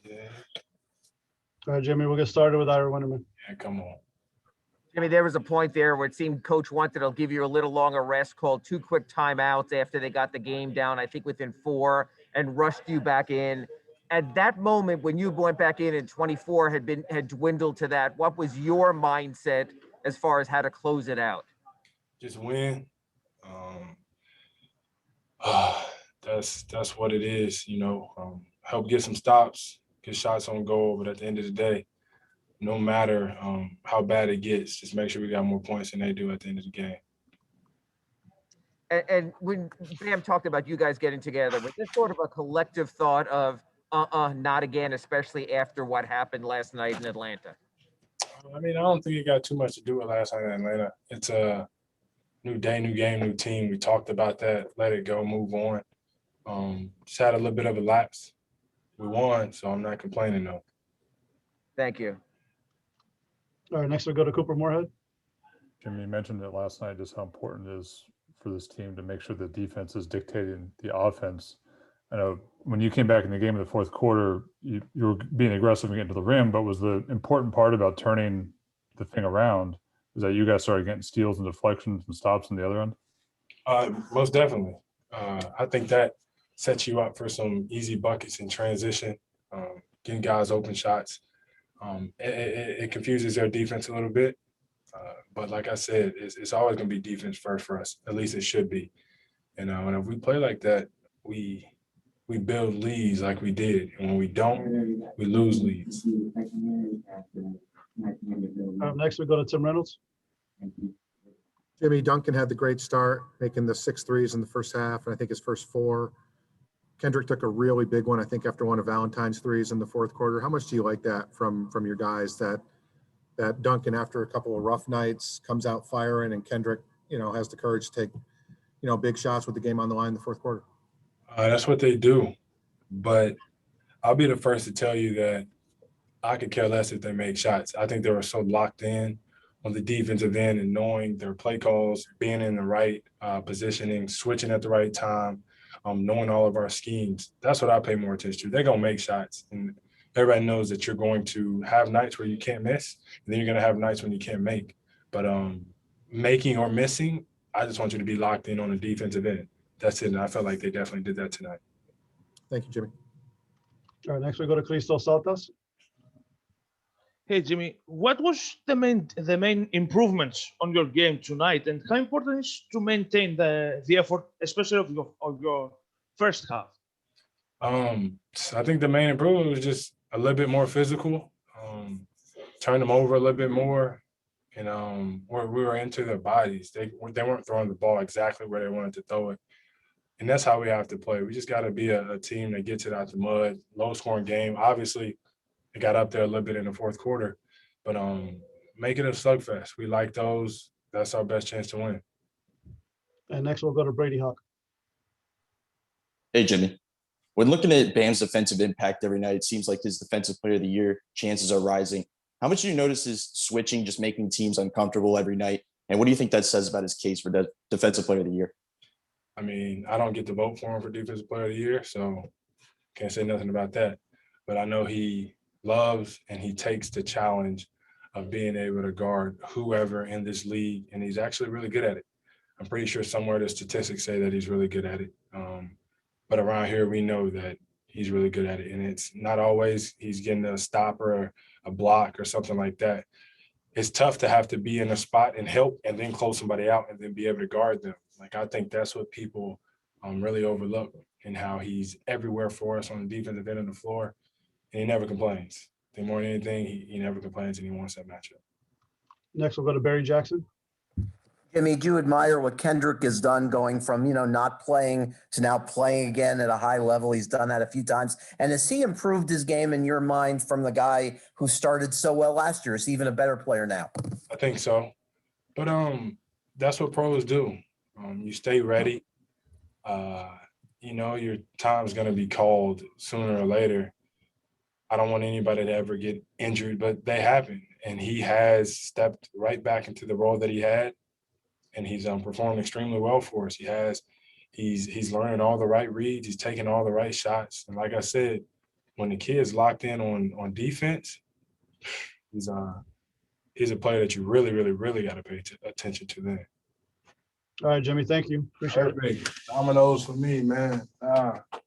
Yeah. All right, Jimmy, we'll get started with Ira Winterman. Yeah, come on. Jimmy, there was a point there where it seemed coach wanted to give you a little longer rest, called 2 quick timeouts after they got the game down, I think within 4, and rushed you back in. At that moment, when you went back in and 24 had dwindled to that, what was your mindset as far as how to close it out? Just win. That's what it is, help get some stops, get shots on goal, but at the end of the day, no matter how bad it gets, just make sure we got more points than they do at the end of the game. And when Bam talked about you guys getting together, was this sort of a collective thought of, not again, especially after what happened last night in Atlanta? I mean, I don't think it got too much to do with last night in Atlanta. It's a new day, new game, new team. We talked about that, let it go, move on. Just had a little bit of a lapse. We won, so I'm not complaining, though. Thank you. All right, next we'll go to Cooper Moorhead. Jimmy, you mentioned it last night, just how important it is for this team to make sure the defense is dictating the offense. I know when you came back in the game in the fourth quarter, you were being aggressive and getting to the rim, but was the important part about turning the thing around is that you guys started getting steals and deflections and stops on the other end? Most definitely. I think that sets you up for some easy buckets in transition, getting guys open shots. It confuses their defense a little bit. But like I said, it's always going to be defense first for us. At least it should be. And if we play like that, we build leads like we did. And when we don't, we lose leads. Next we go to Tim Reynolds. Jimmy, Duncan had the great start, making the 6 threes in the first half, and I think his first 4. Kendrick took a really big one, I think, after one of Valentine's threes in the fourth quarter. How much do you like that from your guys, that Duncan, after a couple of rough nights, comes out firing, and Kendrick, has the courage to take, big shots with the game on the line in the fourth quarter? That's what they do. But I'll be the first to tell you that I could care less if they make shots. I think they were so locked in on the defensive end and knowing their play calls, being in the right positioning, switching at the right time, knowing all of our schemes. That's what I pay more attention to. They're going to make shots. And everybody knows that you're going to have nights where you can't miss, and then you're going to have nights when you can't make. But making or missing, I just want you to be locked in on the defensive end. That's it. And I felt like they definitely did that tonight. Thank you, Jimmy. All right, next we go to Christos Saltas. Hey Jimmy, what was the main improvements on your game tonight, and how important is to maintain the effort, especially of your first half? I think the main improvement was just a little bit more physical, turn them over a little bit more, and we were into their bodies. They weren't throwing the ball exactly where they wanted to throw it, and that's how we have to play. We just got to be a team that gets it out the mud. Low scoring game, obviously. It got up there a little bit in the fourth quarter, but make it a slugfest. We like those. That's our best chance to win. And next we'll go to Brady Hawk. Hey, Jimmy. When looking at Bam's defensive impact every night, it seems like his defensive player of the year chances are rising. How much do you notice his switching just making teams uncomfortable every night? And what do you think that says about his case for defensive player of the year? I mean, I don't get to vote for him for defensive player of the year, so can't say nothing about that. But I know he loves and he takes the challenge of being able to guard whoever in this league, and he's actually really good at it. I'm pretty sure somewhere the statistics say that he's really good at it. But around here, we know that he's really good at it, and it's not always he's getting a stop or a block or something like that. It's tough to have to be in a spot and help and then close somebody out and then be able to guard them. Like, I think that's what people really overlook, and how he's everywhere for us on the defensive end of the floor. And he never complains. I think more than anything, he never complains, and he wants that matchup. Next, we'll go to Barry Jackson. Jimmy, do you admire what Kendrick has done, going from, not playing to now playing again at a high level? He's done that a few times. And has he improved his game in your mind from the guy who started so well last year? Is he even a better player now? I think so. But that's what pros do. You stay ready. Your time's going to be called sooner or later. I don't want anybody to ever get injured, but they happen. And he has stepped right back into the role that he had, and he's performed extremely well for us. He's learning all the right reads. He's taking all the right shots. And like I said, when the kid's locked in on defense, he's a player that you really, really, really got to pay attention to then. All right, Jimmy, thank you. Appreciate it. Perfect. Dominoes for me, man.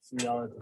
See y'all at the